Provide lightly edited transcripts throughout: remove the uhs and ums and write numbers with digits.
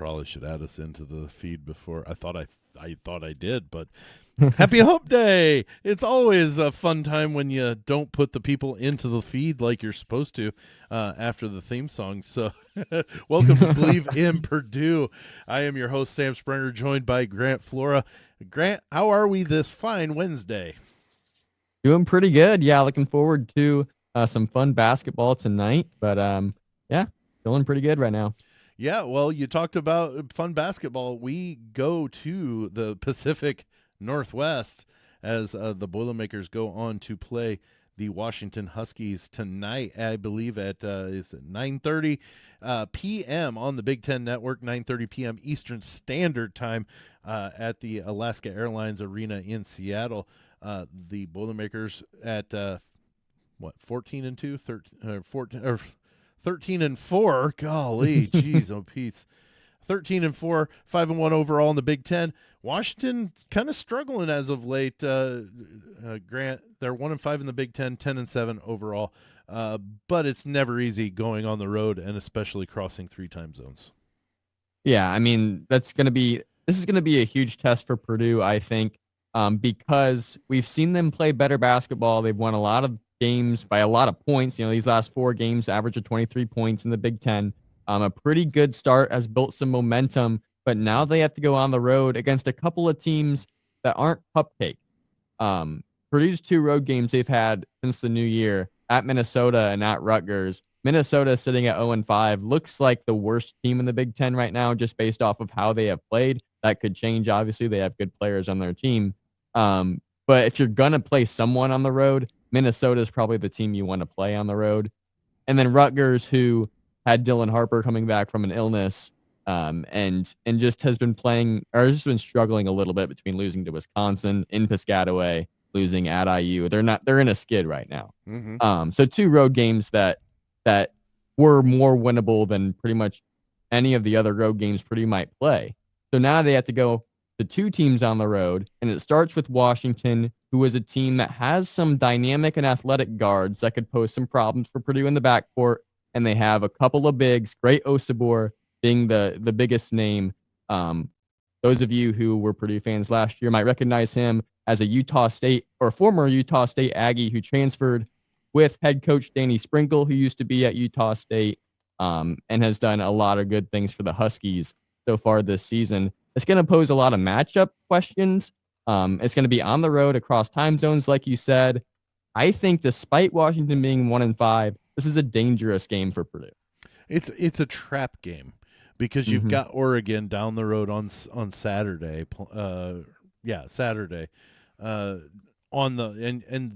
probably should add us into the feed before. I thought I did, but happy Hump Day! It's always a fun time when you don't put the people into the feed like you're supposed to after the theme song. So, welcome to Believe in Purdue. I am your host, Sam Springer, joined by Grant Flora. Grant, how are we this fine Wednesday? Doing pretty good. Yeah, looking forward to some fun basketball tonight. But yeah, feeling pretty good right now. Yeah, well, you talked about fun basketball. We go to the Pacific Northwest as the Boilermakers go on to play the Washington Huskies tonight, I believe at is it 9:30 p.m. on the Big Ten Network, 9:30 p.m. Eastern Standard Time at the Alaska Airlines Arena in Seattle. The Boilermakers at 14-2, 13-4. Golly, jeez, oh Pete. 13-4, 5-1 overall in the Big Ten. Washington kind of struggling as of late. Grant, they're 1-5 in the Big Ten, 10-7 overall. But it's never easy going on the road and especially crossing 3 time zones. Yeah, I mean this is going to be a huge test for Purdue, I think, because we've seen them play better basketball. They've won a lot of games by a lot of points. You know, these last 4 games average of 23 points in the Big Ten. A pretty good start, has built some momentum, but now they have to go on the road against a couple of teams that aren't cupcakes. Purdue's 2 road games they've had since the new year at Minnesota and at Rutgers. Minnesota sitting at 0-5 looks like the worst team in the Big Ten right now, just based off of how they have played. That could change. Obviously, they have good players on their team. But if you're gonna play someone on the road, Minnesota is probably the team you want to play on the road. And then Rutgers, who had Dylan Harper coming back from an illness, and just has been playing or has just been struggling a little bit between losing to Wisconsin in Piscataway, losing at IU. They're in a skid right now. Mm-hmm. So 2 road games that were more winnable than pretty much any of the other road games Purdue might play. So now they have to go to 2 teams on the road, and it starts with Washington, who is a team that has some dynamic and athletic guards that could pose some problems for Purdue in the backcourt, and they have a couple of bigs, Great Osabor being the biggest name. Those of you who were Purdue fans last year might recognize him as a Utah State or former Utah State Aggie who transferred with head coach Danny Sprinkle, who used to be at Utah State, and has done a lot of good things for the Huskies so far this season. It's going to pose a lot of matchup questions. It's going to be on the road across time zones, like you said. I think despite Washington being 1-5, this is a dangerous game for Purdue. It's a trap game because you've got Oregon down the road on Saturday. Saturday. And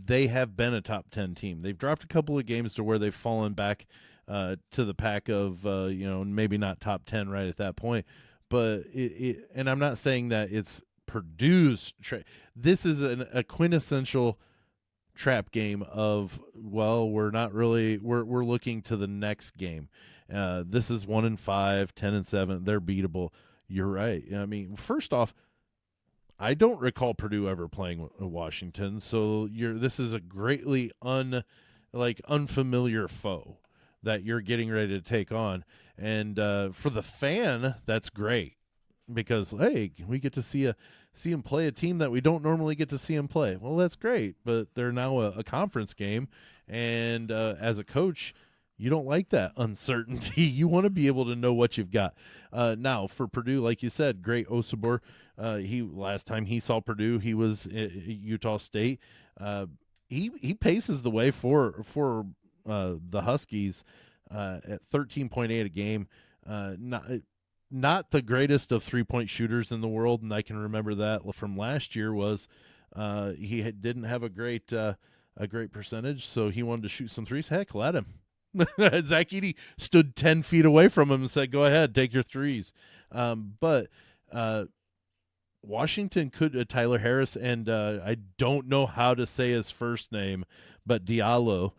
they have been a top 10 team. They've dropped a couple of games to where they've fallen back to the pack of maybe not top 10 right at that point. But and I'm not saying that it's Purdue's this is a quintessential trap game of, well, we're not really we're looking to the next game. This is 1-5, 10-7. They're beatable. You're right. I mean, first off, I don't recall Purdue ever playing Washington, so this is a greatly unfamiliar foe that you're getting ready to take on. And for the fan, that's great because, hey, we get to see him play a team that we don't normally get to see him play. Well, that's great, but they're now a conference game, and as a coach, you don't like that uncertainty. You want to be able to know what you've got. Now, for Purdue, like you said, Great Osabor, last time he saw Purdue, he was at Utah State. He paces the way for the Huskies at 13.8 a game. Not the greatest of 3-point shooters in the world, and I can remember that from last year was he didn't have a great percentage, so he wanted to shoot some threes. Heck, let him. Zach Edey stood 10 feet away from him and said, go ahead, take your threes. But Washington could Tyler Harris and I don't know how to say his first name, but Diallo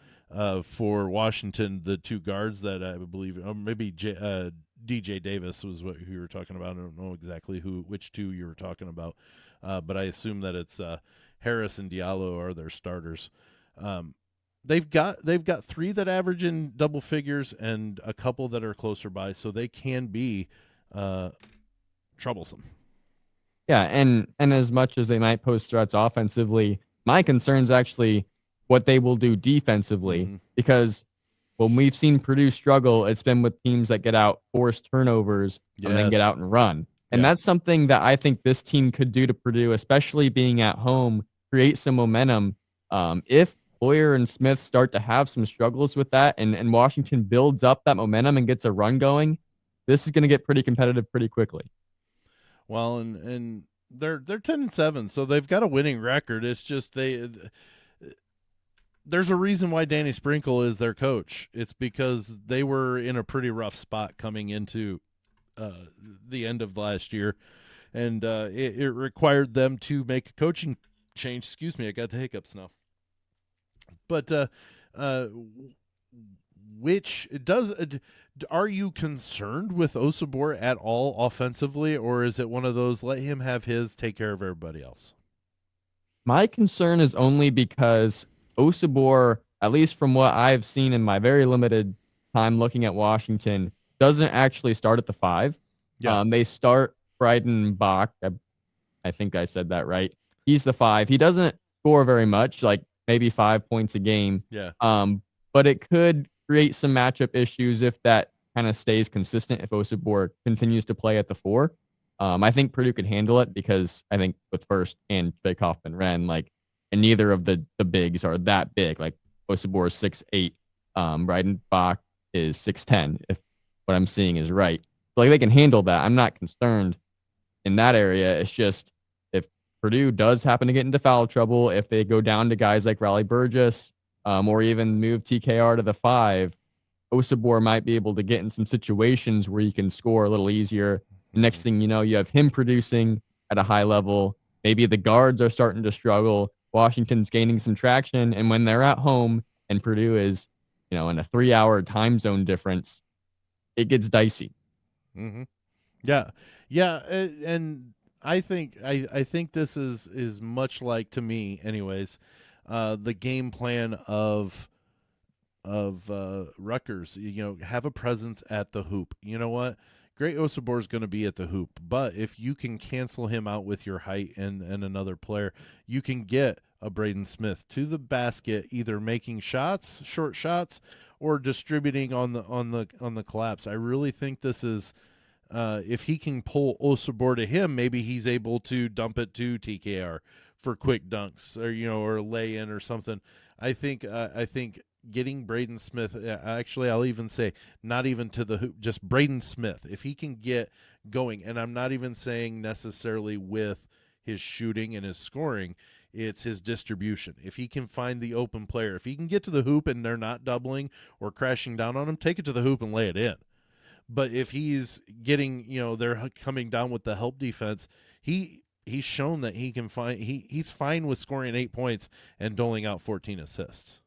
for Washington, the 2 guards that I believe, or maybe DJ Davis was who you were talking about. I don't know exactly which 2 you were talking about, but I assume that it's Harris and Diallo are their starters. They've got 3 that average in double figures and a couple that are closer by, so they can be troublesome. Yeah, and as much as they might pose threats offensively, my concern is actually what they will do defensively, Mm-hmm. because when we've seen Purdue struggle, it's been with teams that get out, force turnovers, and then get Yes. out and run. And Yeah. that's something that I think this team could do to Purdue, especially being at home, create some momentum. If Boyer and Smith start to have some struggles with that, and Washington builds up that momentum and gets a run going, this is going to get pretty competitive pretty quickly. Well, and they're 10-7, so they've got a winning record. It's just there's a reason why Danny Sprinkle is their coach. It's because they were in a pretty rough spot coming into the end of last year, and it required them to make a coaching change. Excuse me, I got the hiccups now. But uh, which does are you concerned with Osabor at all offensively, or is it one of those let him have his, take care of everybody else? My concern is only because Osabor, at least from what I've seen in my very limited time looking at Washington, doesn't actually start at the 5. Yeah, They start Breidenbach. I think I said that right. He's the 5. He doesn't score very much, like maybe 5 points a game. yeah. But it could create some matchup issues if that kind of stays consistent, if Osabor continues to play at the 4. I think Purdue could handle it because I think with First and Jake Hoffman-Renn, like, and neither of the bigs are that big. Like Osabor is 6'8", Breidenbach is 6'10", if what I'm seeing is right. So, like, they can handle that. I'm not concerned in that area. It's just if Purdue does happen to get into foul trouble, if they go down to guys like Raleigh Burgess, or even move TKR to the 5, Osabor might be able to get in some situations where he can score a little easier. The next thing you know, you have him producing at a high level. Maybe the guards are starting to struggle. Washington's gaining some traction. And when they're at home and Purdue is, in a 3-hour time zone difference, it gets dicey. Mm-hmm. Yeah, yeah, and I think this is much like, to me, anyways, the game plan of Rutgers. Have a presence at the hoop. You know what? Great Osabor is going to be at the hoop, but if you can cancel him out with your height and another player, you can get a Braden Smith to the basket, either making shots, short shots, or distributing on the collapse. I really think this is. If he can pull Osabor to him, maybe he's able to dump it to TKR for quick dunks, or lay in or something. I think getting Braden Smith, actually, I'll even say not even to the hoop, just Braden Smith, if he can get going, and I'm not even saying necessarily with his shooting and his scoring, it's his distribution. If he can find the open player, if he can get to the hoop and they're not doubling or crashing down on him, take it to the hoop and lay it in. But if he's getting, they're coming down with the help defense, he's shown that he can find, he's fine with scoring 8 points and doling out 14 assists.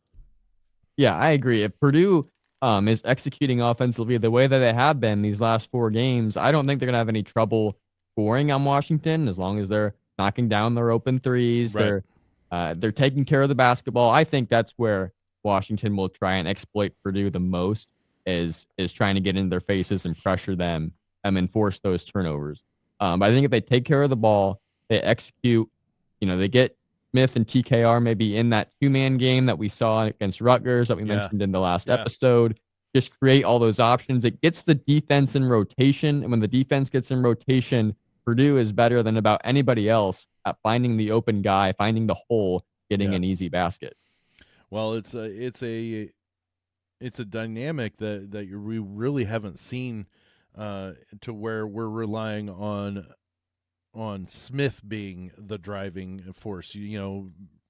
Yeah, I agree. If Purdue is executing offensively the way that they have been these last 4 games, I don't think they're going to have any trouble scoring on Washington as long as they're knocking down their open threes. Right. They're taking care of the basketball. I think that's where Washington will try and exploit Purdue the most, is trying to get in their faces and pressure them, and force those turnovers. But I think if they take care of the ball, they execute, they get Smith and TKR maybe in that 2-man game that we saw against Rutgers that we mentioned in the last episode. Just create all those options. It gets the defense in rotation. And when the defense gets in rotation, Purdue is better than about anybody else at finding the open guy, finding the hole, getting an easy basket. Well, it's a dynamic that we really haven't seen, to where we're relying on Smith being the driving force.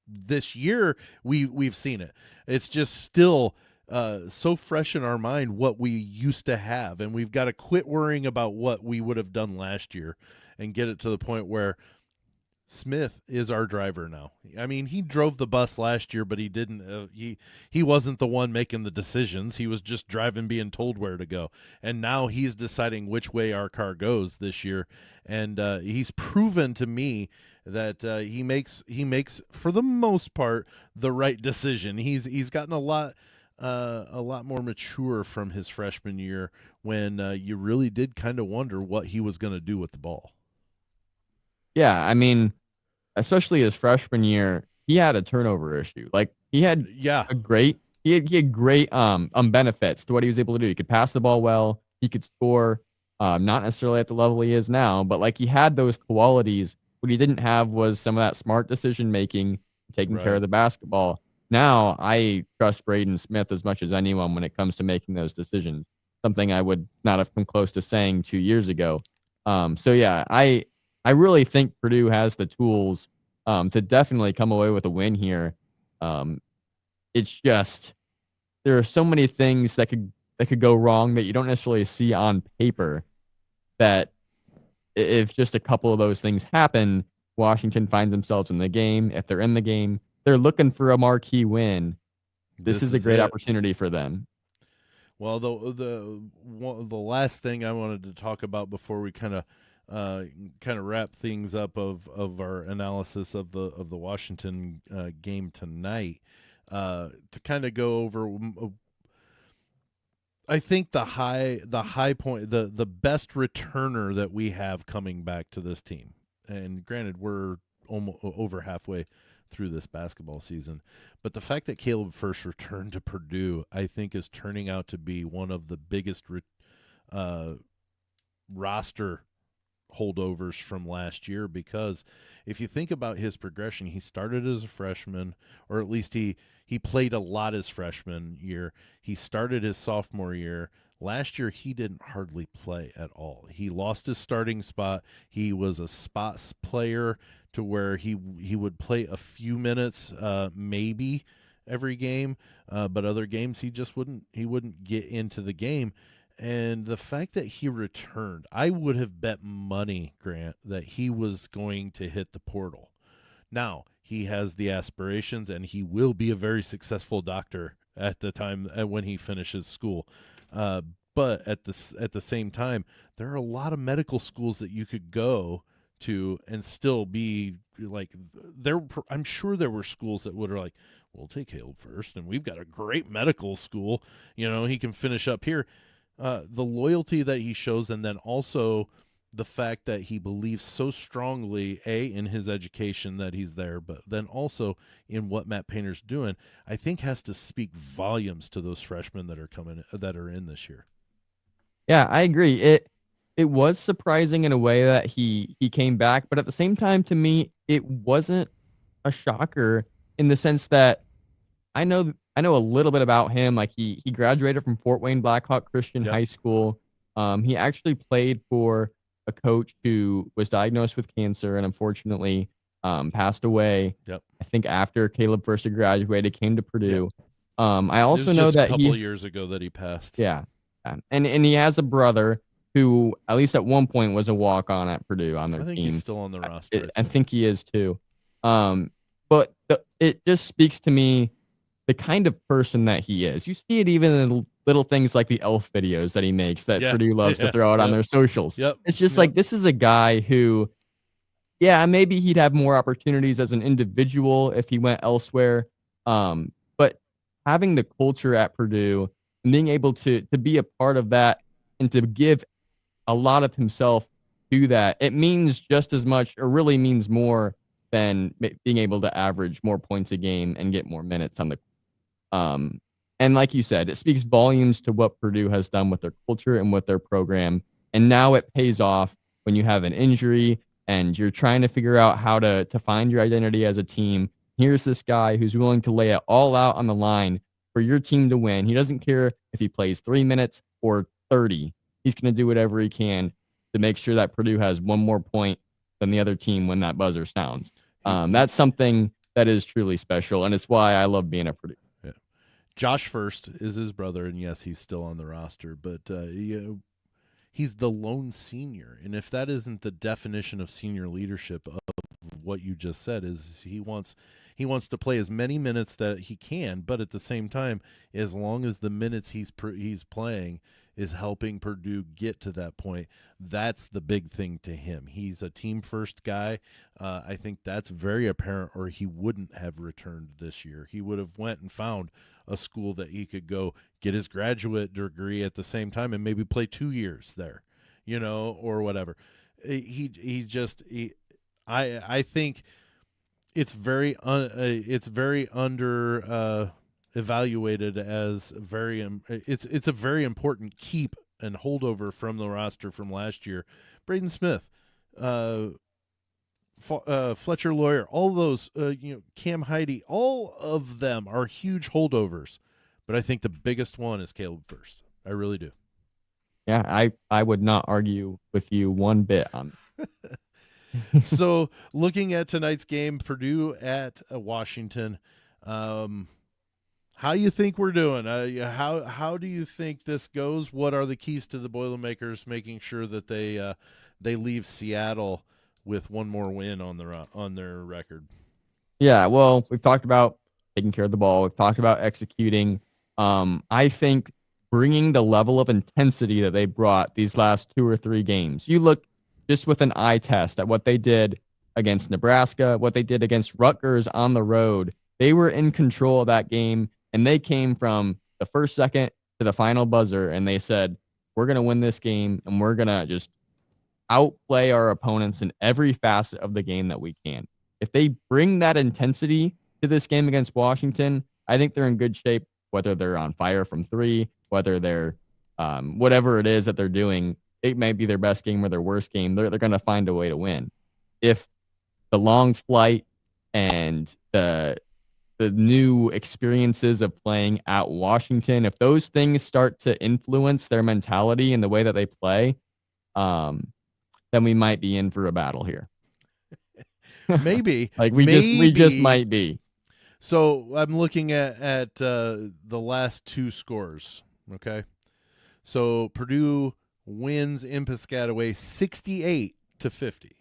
This year we've seen it. It's just still so fresh in our mind what we used to have, and we've got to quit worrying about what we would have done last year and get it to the point where Smith is our driver now. I mean, he drove the bus last year, but he didn't. He wasn't the one making the decisions. He was just driving, being told where to go. And now he's deciding which way our car goes this year. And he's proven to me that he makes for the most part the right decision. He's gotten a lot a lot more mature from his freshman year when you really did kind of wonder what he was going to do with the ball. Yeah, I mean, especially his freshman year, he had a turnover issue. Like he had Yeah, he had great benefits to what he was able to do. He could pass the ball well, he could score, not necessarily at the level he is now, but like he had those qualities. What he didn't have was some of that smart decision making, taking care of right. the basketball. Now I trust Braden Smith as much as anyone when it comes to making those decisions. Something I would not have come close to saying 2 years ago. So yeah, I really think Purdue has the tools to definitely come away with a win here. Um, it's just there are so many things that could go wrong that you don't necessarily see on paper. That if just a couple of those things happen, Washington finds themselves in the game. If they're in the game, they're looking for a marquee win. This This is a is great it. opportunity for them. Well, the last thing I wanted to talk about before we kind of wrap things up of our analysis of the Washington game tonight, to kind of go over. I think the high point, the best returner that we have coming back to this team, and granted we're almost over halfway through this basketball season, but the fact that Caleb first returned to Purdue, I think, is turning out to be one of the biggest uh, roster holdovers from last year, because if you think about his progression, he started as a freshman, or at least he played a lot his freshman year. He started his sophomore year. Last year he didn't hardly play at all. He lost his starting spot. He was a spots player to where he would play a few minutes, maybe every game, but other games he wouldn't get into the game. And the fact that he returned, I would have bet money, Grant, that he was going to hit the portal. Now, he has the aspirations and he will be a very successful doctor at the time when he finishes school. Uh, but at the same time, there are a lot of medical schools that you could go to and still be like there. I'm sure there were schools that would have like, we'll take Caleb first, and we've got a great medical school. He can finish up here. The loyalty that he shows, and then also the fact that he believes so strongly, in his education that he's there, but then also in what Matt Painter's doing, I think has to speak volumes to those freshmen that are in this year. Yeah, I agree. It was surprising in a way that he came back, but at the same time, to me, it wasn't a shocker in the sense that I know a little bit about him. Like he graduated from Fort Wayne Blackhawk Christian Yep. High School. He actually played for a coach who was diagnosed with cancer and unfortunately passed away. Yep. I think after Caleb first graduated, came to Yep. Purdue. I It was also know just a that couple of years ago that he passed. yeah, and he has a brother who at least at one point was a walk on at Purdue on their I think he's team. still on the I, roster. I think he is too. But it just speaks to me the kind of person that he is. You see it even in little things like the elf videos that he makes that Yeah. Purdue loves to Yeah. throw out on Yep. their socials. Yep. It's just Yep. like this is a guy who, yeah, maybe he'd have more opportunities as an individual if he went elsewhere. But having the culture at Purdue and being able to be a part of that and to give a lot of himself to that, it means just as much or really means more than being able to average more points a game and get more minutes on the um, and like you said, it speaks volumes to what Purdue has done with their culture and with their program. And now it pays off when you have an injury and you're trying to figure out how to find your identity as a team. Here's this guy who's willing to lay it all out on the line for your team to win. He doesn't care if he plays 3 minutes or 30. He's going to do whatever he can to make sure that Purdue has one more point than the other team when that buzzer sounds. He That's something that is truly special, and it's why I love being a Purdue. yeah. Josh First is his brother, and yes, he's still on the roster, but he's the lone senior, and if that isn't the definition of senior leadership of what you just said. Is he wants to play as many minutes that he can, but at the same time, as long as the minutes he's playing is helping Purdue get to that point, that's the big thing to him. He's a team first guy. I think that's very apparent, or he wouldn't have returned this year. He would have went and found a school that he could go get his graduate degree at the same time and maybe play 2 years there, or whatever. I think it's very under evaluated as it's a very important keep and holdover from the roster from last year. Braden Smith, Fletcher Lawyer, all those, Cam Heide, all of them are huge holdovers. But I think the biggest one is Caleb Furst. I really do. Yeah, I would not argue with you one bit on So looking at tonight's game, Purdue at Washington, how you think we're doing? How do you think this goes? What are the keys to the Boilermakers making sure that they leave Seattle with one more win on their record? Yeah, well, we've talked about taking care of the ball. We've talked about executing. I think bringing the level of intensity that they brought these last 2 or 3 games. You look just with an eye test at what they did against Nebraska, what they did against Rutgers on the road. They were in control of that game, and they came from the first second to the final buzzer, and they said, we're going to win this game, and we're going to just outplay our opponents in every facet of the game that we can. If they bring that intensity to this game against Washington, I think they're in good shape, whether they're on fire from 3, whether they're whatever it is that they're doing. It might be their best game or their worst game. They're going to find a way to win. If the long flight and the new experiences of playing at Washington, if those things start to influence their mentality and the way that they play, then we might be in for a battle here. Maybe. we just might be. So I'm looking at the last 2 scores. Okay, so Purdue wins in Piscataway 68-50.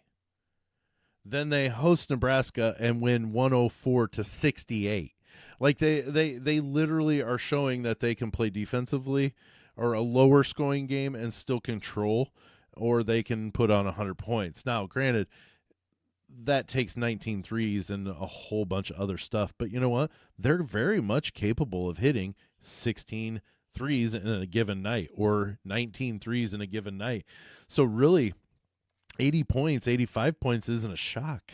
Then they host Nebraska and win 104-68. Like they literally are showing that they can play defensively, or a lower scoring game and still control, or they can put on 100 points. Now, granted, that takes 19 threes and a whole bunch of other stuff. But you know what? They're very much capable of hitting 16 threes in a given night, or 19 threes in a given night. So really, 80 points, 85 points isn't a shock,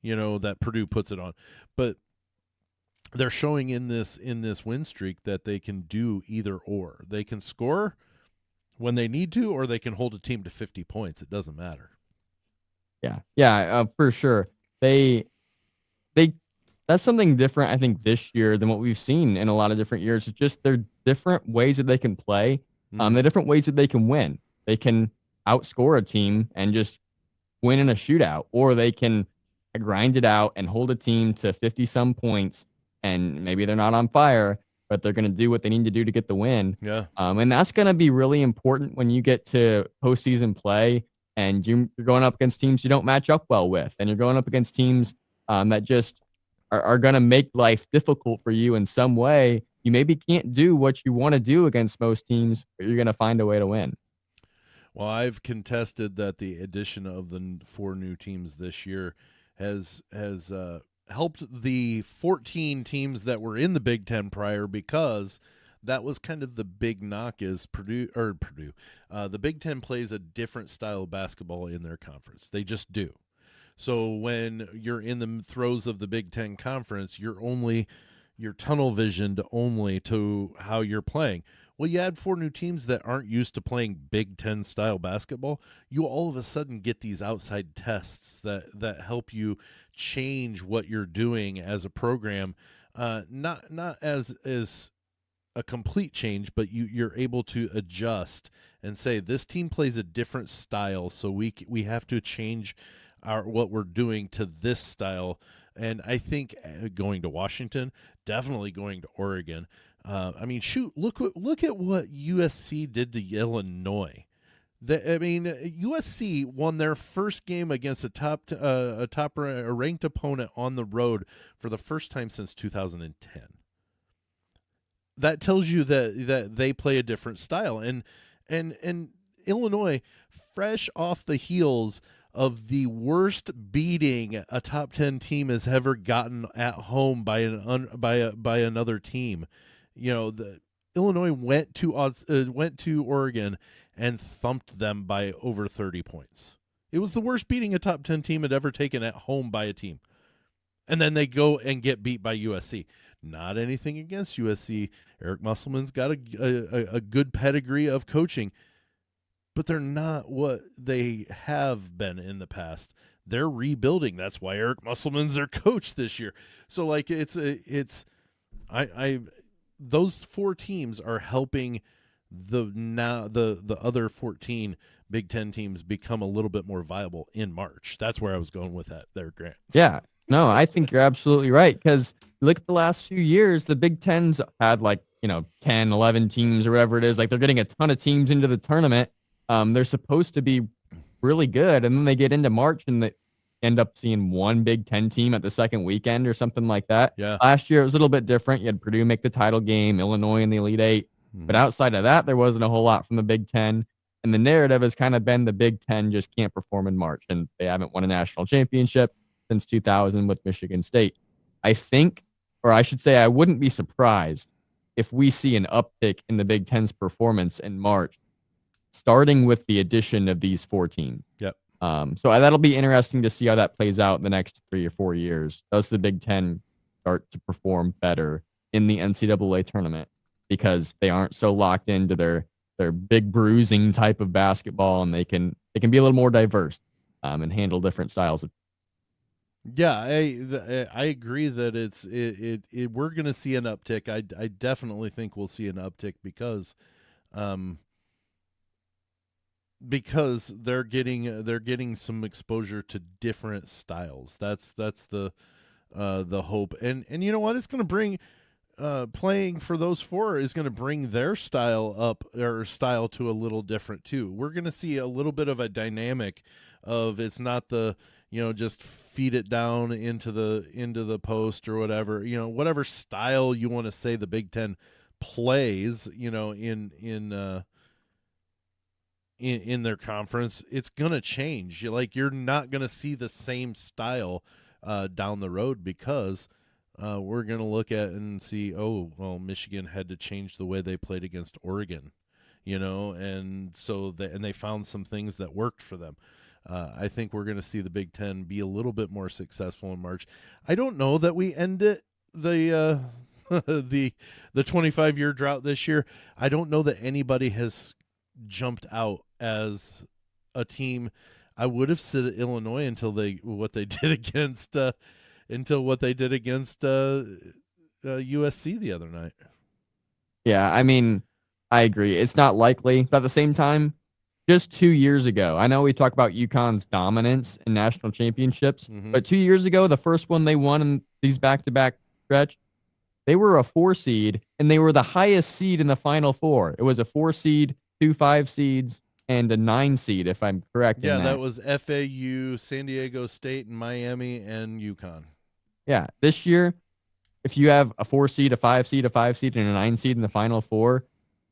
that Purdue puts it on. But they're showing in this win streak that they can do either or. They can score when they need to, or they can hold a team to 50 points. It doesn't matter. Yeah, for sure. That's something different, I think, this year than what we've seen in a lot of different years. It's just they're different ways that they can play, the different ways that they can win. They can outscore a team and just win in a shootout, or they can grind it out and hold a team to 50-some points, and maybe they're not on fire, but they're going to do what they need to do to get the win. Yeah. And that's going to be really important when you get to postseason play, and you're going up against teams you don't match up well with, and you're going up against teams that just are going to make life difficult for you in some way. You maybe can't do what you want to do against most teams, but you're going to find a way to win. Well, I've contested that the addition of the 4 new teams this year has helped the 14 teams that were in the Big Ten prior, because that was kind of the big knock is Purdue. The Big Ten plays a different style of basketball in their conference. They just do. So when you're in the throes of the Big Ten conference, you're tunnel visioned only to how you're playing. Well, you add 4 new teams that aren't used to playing Big Ten style basketball, you all of a sudden get these outside tests that help you change what you're doing as a program. Not as a complete change, but you're able to adjust and say, this team plays a different style, so we have to change what we're doing to this style. And I think going to Washington, definitely going to Oregon. Look at what USC did to Illinois. USC won their first game against a ranked opponent on the road for the first time since 2010. That tells you that they play a different style, and Illinois, fresh off the heels of the worst beating a top 10 team has ever gotten at home by another team. The Illinois went to Oregon and thumped them by over 30 points. It was the worst beating a top 10 team had ever taken at home by a team. And then they go and get beat by USC. Not anything against USC. Eric Musselman's got a good pedigree of coaching, but they're not what they have been in the past. They're rebuilding. That's why Eric Musselman's their coach this year. So like those 4 teams are helping the other 14 Big Ten teams become a little bit more viable in March. That's where I was going with that there, Grant. Yeah. No, I think you're absolutely right, because look at the last few years, the Big Ten's had 10, 11 teams or whatever it is. Like, they're getting a ton of teams into the tournament. They're supposed to be really good, and then they get into March and they end up seeing one Big Ten team at the second weekend or something like that. Yeah. Last year it was a little bit different. You had Purdue make the title game, Illinois in the Elite Eight. But outside of that, there wasn't a whole lot from the Big Ten. And the narrative has kind of been the Big Ten just can't perform in March, and they haven't won a national championship since 2000 with Michigan State. I think, or I should say, I wouldn't be surprised if we see an uptick in the Big Ten's performance in March, starting with the addition of these 4 teams. Yep. So that'll be interesting to see how that plays out in the next 3 or 4 years. Does the Big Ten start to perform better in the NCAA tournament because they aren't so locked into their big bruising type of basketball, and they can be a little more diverse and handle different styles of. Yeah, I agree that we're going to see an uptick. I definitely think we'll see an uptick because they're getting some exposure to different styles. That's the hope. And you know what? It's going to bring playing for those 4 is going to bring their style up, or style to a little different too. We're going to see a little bit of a dynamic of, it's not the just feed it down into the post or whatever, whatever style you want to say the Big Ten plays, in their conference. It's gonna change. You're not gonna see the same style down the road, because we're gonna look at and see, oh well, Michigan had to change the way they played against Oregon, and so they found some things that worked for them. I think we're going to see the Big Ten be a little bit more successful in March. I don't know that we end it the 25-year drought this year. I don't know that anybody has jumped out as a team. I would have said Illinois until what they did against USC the other night. Yeah, I mean, I agree. It's not likely, but at the same time, just 2 years ago, I know we talk about UConn's dominance in national championships, but 2 years ago, the first one they won in these back-to-back stretch, they were a 4 seed, and they were the highest seed in the Final Four. It was a 4 seed, 2 5 seeds, and a 9 seed, if I'm correct. Yeah, that was FAU, San Diego State, and Miami, and UConn. Yeah, this year, if you have a 4 seed, a 5 seed, and a 9 seed in the Final Four,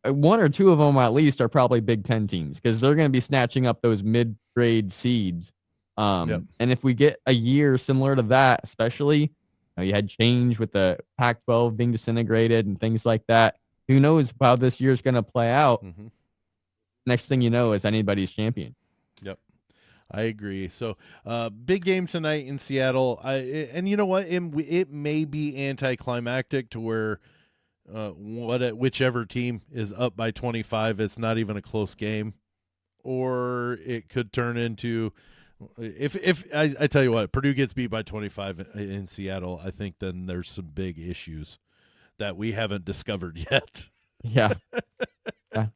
1 or 2 of them at least are probably Big Ten teams, because they're going to be snatching up those mid-grade seeds. And if we get a year similar to that, especially, you had change with the Pac-12 being disintegrated and things like that. Who knows how this year's going to play out? Next thing you know is anybody's champion. Yep, I agree. So, big game tonight in Seattle. And you know what? It may be anticlimactic to where whichever team is up by 25, it's not even a close game, or it could turn into, if I tell you what, Purdue gets beat by 25 in Seattle, I think then there's some big issues that we haven't discovered yet. Yeah.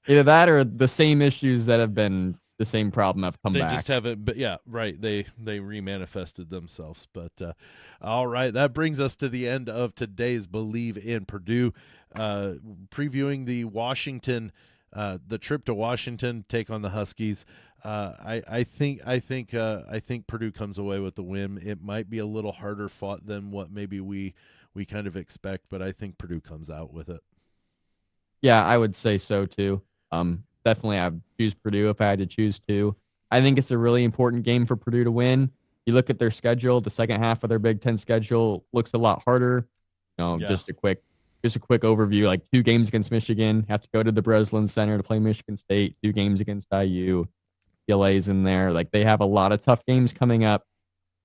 Either that or the same issues that have been the same problem have come back. They just haven't, but yeah, right. They remanifested themselves. But all right, that brings us to the end of today's Believe in Purdue, previewing the Washington The trip to Washington, take on the Huskies. I think Purdue comes away with the win. It might be a little harder fought than what maybe we kind of expect, but I think Purdue comes out with it. Yeah, I would say so too. Definitely, I'd choose Purdue if I had to choose two. I think it's a really important game for Purdue to win. You look at their schedule; the second half of their Big Ten schedule looks a lot harder. Yeah. Just a quick overview. Like 2 games against Michigan, have to go to the Breslin Center to play Michigan State. 2 games against IU. UCLA's in there. Like they have a lot of tough games coming up.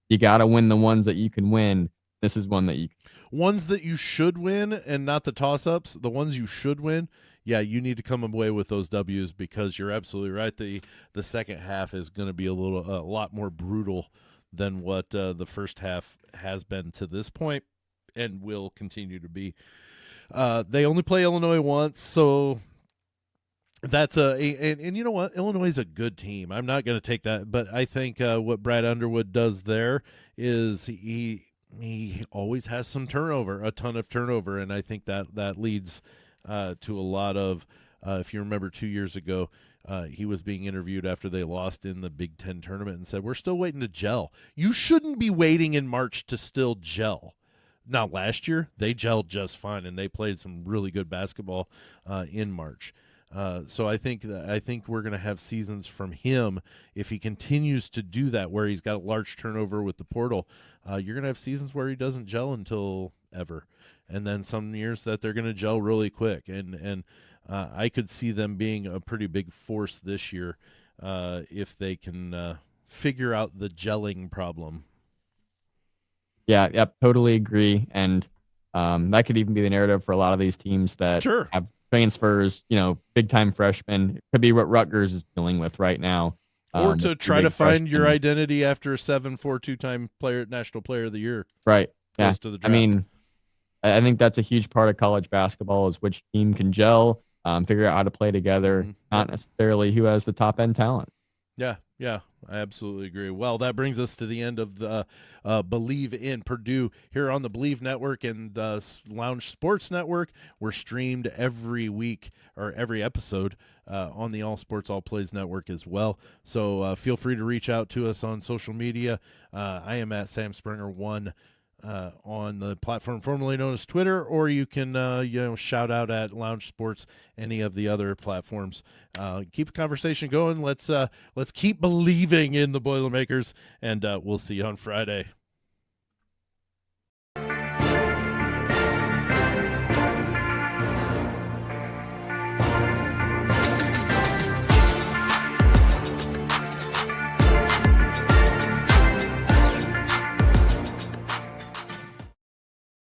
You got to win the ones that you can win. This is one that you ones that you should win and not the toss-ups, the ones you should win. Yeah, you need to come away with those W's because you're absolutely right. The second half is going to be a lot more brutal than what the first half has been to this point and will continue to be. They only play Illinois once, so that's and you know what? Illinois is a good team. I'm not going to take that, but I think what Brad Underwood does there is he always has some turnover, a ton of turnover, and I think that leads to a lot of. If you remember 2 years ago, he was being interviewed after they lost in the Big Ten tournament and said, "We're still waiting to gel. You shouldn't be waiting in March to still gel." Now, last year they gelled just fine, and they played some really good basketball in March. So I think we're going to have seasons from him if he continues to do that, where he's got a large turnover with the portal. You're going to have seasons where he doesn't gel until ever, and then some years that they're going to gel really quick. And I could see them being a pretty big force this year if they can figure out the gelling problem. Yeah, yep, totally agree. And that could even be the narrative for a lot of these teams that Sure. have transfers, big time freshmen. It could be what Rutgers is dealing with right now. Or to try to find your identity after a 7-4 2-time national player of the year. Right. Yeah. To the draft. I mean, I think that's a huge part of college basketball is which team can gel, figure out how to play together, not necessarily who has the top end talent. Yeah, I absolutely agree. Well, that brings us to the end of the Believe in Purdue here on the Believe Network and the Lounge Sports Network. We're streamed every week or every episode on the All Sports All Plays Network as well. So feel free to reach out to us on social media. I am at Sam Springer1 on the platform formerly known as Twitter, or you can shout out at Lounge Sports, any of the other platforms. Keep the conversation going. Let's keep believing in the Boilermakers, and we'll see you on Friday.